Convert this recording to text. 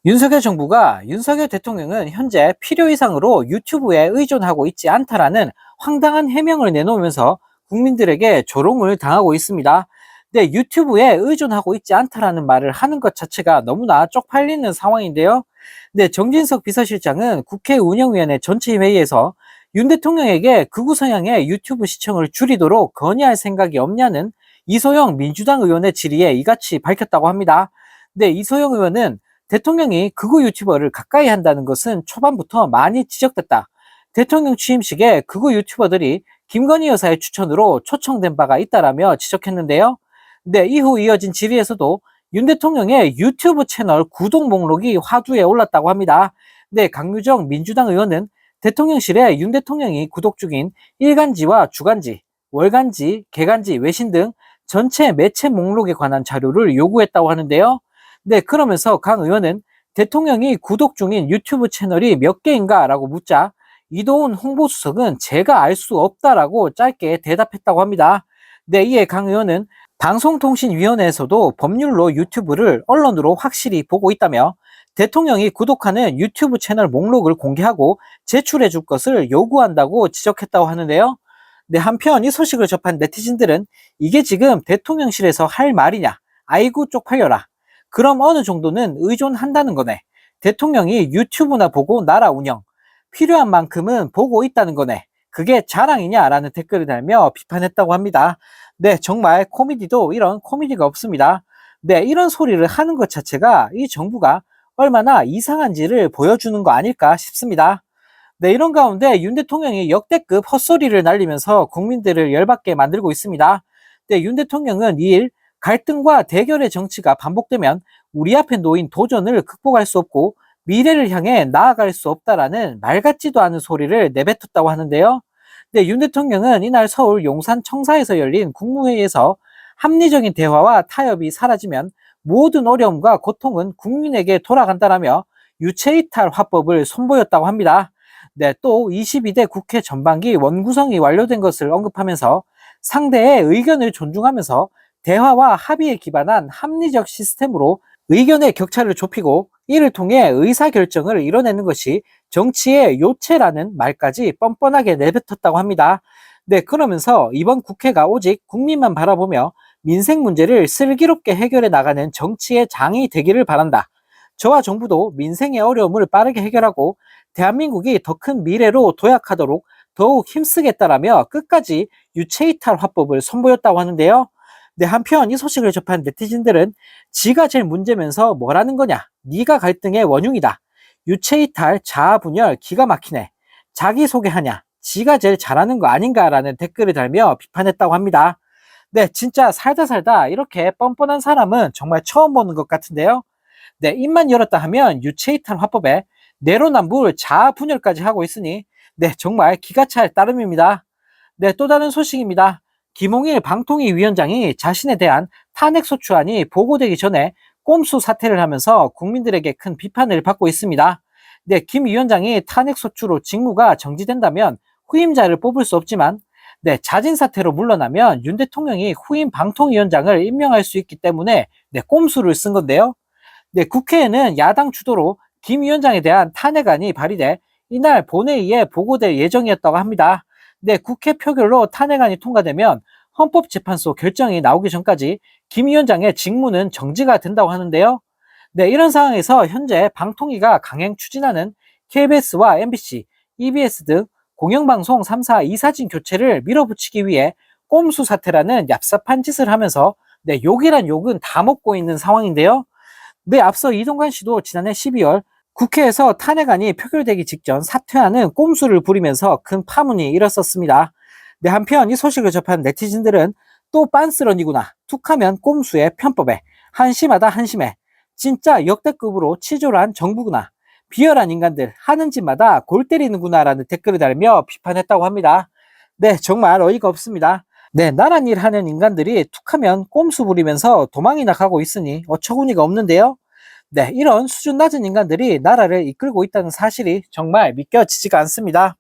윤석열 정부가 윤석열 대통령은 현재 필요 이상으로 유튜브에 의존하고 있지 않다라는 황당한 해명을 내놓으면서 국민들에게 조롱을 당하고 있습니다. 네, 유튜브에 의존하고 있지 않다라는 말을 하는 것 자체가 너무나 쪽팔리는 상황인데요. 네, 정진석 비서실장은 국회 운영위원회 전체 회의에서 윤 대통령에게 극우 성향의 유튜브 시청을 줄이도록 건의할 생각이 없냐는 이소영 민주당 의원의 질의에 이같이 밝혔다고 합니다. 네, 이소영 의원은 대통령이 극우 유튜버를 가까이 한다는 것은 초반부터 많이 지적됐다. 대통령 취임식에 극우 유튜버들이 김건희 여사의 추천으로 초청된 바가 있다라며 지적했는데요. 네, 이후 이어진 질의에서도 윤 대통령의 유튜브 채널 구독 목록이 화두에 올랐다고 합니다. 네, 강유정 민주당 의원은 대통령실에 윤 대통령이 구독 중인 일간지와 주간지, 월간지, 개간지, 외신 등 전체 매체 목록에 관한 자료를 요구했다고 하는데요. 네, 그러면서 강 의원은 대통령이 구독 중인 유튜브 채널이 몇 개인가 라고 묻자 이도훈 홍보수석은 제가 알 수 없다라고 짧게 대답했다고 합니다. 네, 이에 강 의원은 방송통신위원회에서도 법률로 유튜브를 언론으로 확실히 보고 있다며 대통령이 구독하는 유튜브 채널 목록을 공개하고 제출해 줄 것을 요구한다고 지적했다고 하는데요. 네, 한편 이 소식을 접한 네티즌들은 이게 지금 대통령실에서 할 말이냐? 아이고 쪽팔려라. 그럼 어느 정도는 의존한다는 거네. 대통령이 유튜브나 보고 나라 운영, 필요한 만큼은 보고 있다는 거네. 그게 자랑이냐라는 댓글을 달며 비판했다고 합니다. 네, 정말 코미디도 이런 코미디가 없습니다. 네, 이런 소리를 하는 것 자체가 이 정부가 얼마나 이상한지를 보여주는 거 아닐까 싶습니다. 네, 이런 가운데 윤 대통령이 역대급 헛소리를 날리면서 국민들을 열받게 만들고 있습니다. 네, 윤 대통령은 2일 갈등과 대결의 정치가 반복되면 우리 앞에 놓인 도전을 극복할 수 없고 미래를 향해 나아갈 수 없다라는 말 같지도 않은 소리를 내뱉었다고 하는데요. 네, 윤 대통령은 이날 서울 용산 청사에서 열린 국무회의에서 합리적인 대화와 타협이 사라지면 모든 어려움과 고통은 국민에게 돌아간다라며 유체이탈 화법을 선보였다고 합니다. 네, 또 22대 국회 전반기 원구성이 완료된 것을 언급하면서 상대의 의견을 존중하면서 대화와 합의에 기반한 합리적 시스템으로 의견의 격차를 좁히고 이를 통해 의사결정을 이뤄내는 것이 정치의 요체라는 말까지 뻔뻔하게 내뱉었다고 합니다. 네, 그러면서 이번 국회가 오직 국민만 바라보며 민생 문제를 슬기롭게 해결해 나가는 정치의 장이 되기를 바란다. 저와 정부도 민생의 어려움을 빠르게 해결하고 대한민국이 더 큰 미래로 도약하도록 더욱 힘쓰겠다라며 끝까지 유체이탈 화법을 선보였다고 하는데요. 네, 한편 이 소식을 접한 네티즌들은 지가 제일 문제면서 뭐라는 거냐? 네가 갈등의 원흉이다. 유체이탈, 자아분열, 기가 막히네. 자기소개하냐? 지가 제일 잘하는 거 아닌가라는 댓글을 달며 비판했다고 합니다. 네, 진짜 살다 살다 이렇게 뻔뻔한 사람은 정말 처음 보는 것 같은데요. 네, 입만 열었다 하면 유체이탈 화법에 내로남불 자아분열까지 하고 있으니 네, 정말 기가 찰 따름입니다. 네, 또 다른 소식입니다. 김홍일 방통위 위원장이 자신에 대한 탄핵소추안이 보고되기 전에 꼼수 사퇴를 하면서 국민들에게 큰 비판을 받고 있습니다. 네, 김 위원장이 탄핵소추로 직무가 정지된다면 후임자를 뽑을 수 없지만 네, 자진 사퇴로 물러나면 윤 대통령이 후임 방통위원장을 임명할 수 있기 때문에 네, 꼼수를 쓴 건데요. 네, 국회에는 야당 주도로 김 위원장에 대한 탄핵안이 발의돼 이날 본회의에 보고될 예정이었다고 합니다. 네, 국회 표결로 탄핵안이 통과되면 헌법재판소 결정이 나오기 전까지 김 위원장의 직무는 정지가 된다고 하는데요. 네, 이런 상황에서 현재 방통위가 강행 추진하는 KBS와 MBC, EBS 등 공영방송 3사 이사진 교체를 밀어붙이기 위해 꼼수 사태라는 얍삽한 짓을 하면서 네, 욕이란 욕은 다 먹고 있는 상황인데요. 네, 앞서 이동관 씨도 지난해 12월 국회에서 탄핵안이 표결되기 직전 사퇴하는 꼼수를 부리면서 큰 파문이 일었었습니다. 네, 한편 이 소식을 접한 네티즌들은 또 빤스런이구나. 툭하면 꼼수의 편법에 한심하다 한심해. 진짜 역대급으로 치졸한 정부구나. 비열한 인간들 하는 짓마다 골 때리는구나 라는 댓글을 달며 비판했다고 합니다. 네, 정말 어이가 없습니다. 네, 나란 일 하는 인간들이 툭하면 꼼수 부리면서 도망이나 가고 있으니 어처구니가 없는데요. 네, 이런 수준 낮은 인간들이 나라를 이끌고 있다는 사실이 정말 믿겨지지가 않습니다.